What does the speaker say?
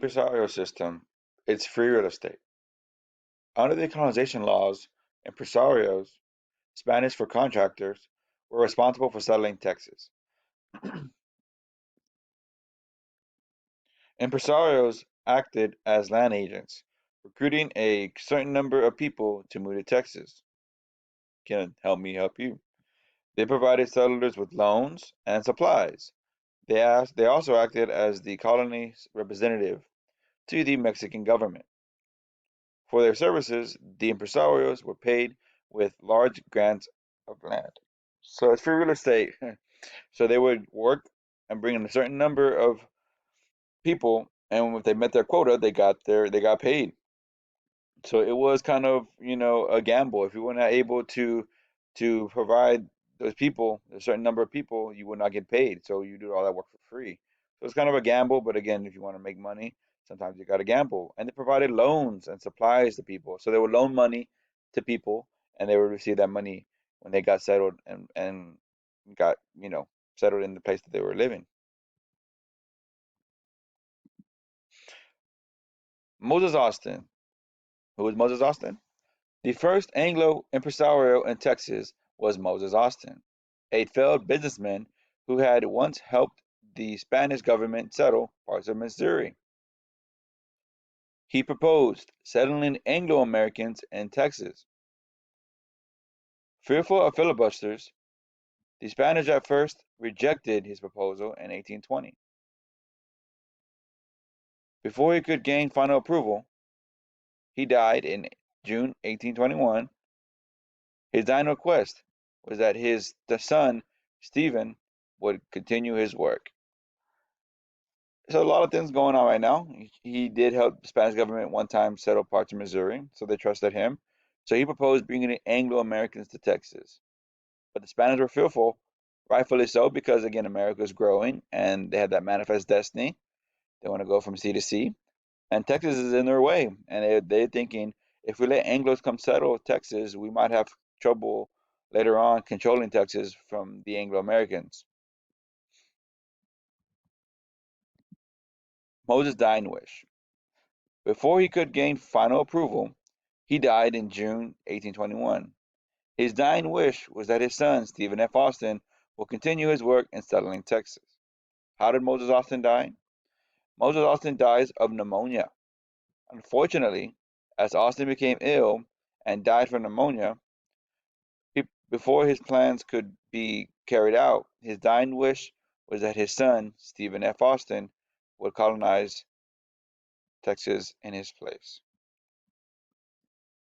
Impresario system, it's free real estate. Under the colonization laws, impresarios, Spanish for contractors, were responsible for settling Texas. Impresarios acted as land agents, recruiting a certain number of people to move to Texas. Can help me help you. They provided settlers with loans and supplies. They also acted as the colony's representative to the Mexican government. For their services, the impresarios were paid with large grants of land. So it's free real estate. So they would work and bring in a certain number of people, and if they met their quota, they got paid. So it was kind of, a gamble. If you were not able to provide those people, a certain number of people, you would not get paid. So you do all that work for free. So it's kind of a gamble, but again, if you want to make money, sometimes you got to gamble. And they provided loans and supplies to people. So they would loan money to people, and they would receive that money when they got settled and got, settled in the place that they were living. Moses Austin. Who was Moses Austin? The first Anglo impresario in Texas was Moses Austin, a failed businessman who had once helped the Spanish government settle parts of Missouri. He proposed settling Anglo-Americans in Texas. Fearful of filibusters, the Spanish at first rejected his proposal in 1820. Before he could gain final approval, he died in June 1821. His dying request was that the son, Stephen, would continue his work. So a lot of things going on right now. He did help the Spanish government one time settle parts of Missouri, so they trusted him. So he proposed bringing in Anglo-Americans to Texas. But the Spanish were fearful, rightfully so, because again, America is growing and they had that manifest destiny. They want to go from sea to sea. And Texas is in their way. And they're thinking, if we let Anglos come settle Texas, we might have trouble later on controlling Texas from the Anglo-Americans. Moses' dying wish. Before he could gain final approval, he died in June 1821. His dying wish was that his son, Stephen F. Austin, will continue his work in settling Texas. How did Moses Austin die? Moses Austin dies of pneumonia. Unfortunately, as Austin became ill and died from pneumonia, before his plans could be carried out, his dying wish was that his son, Stephen F. Austin, would colonize Texas in his place.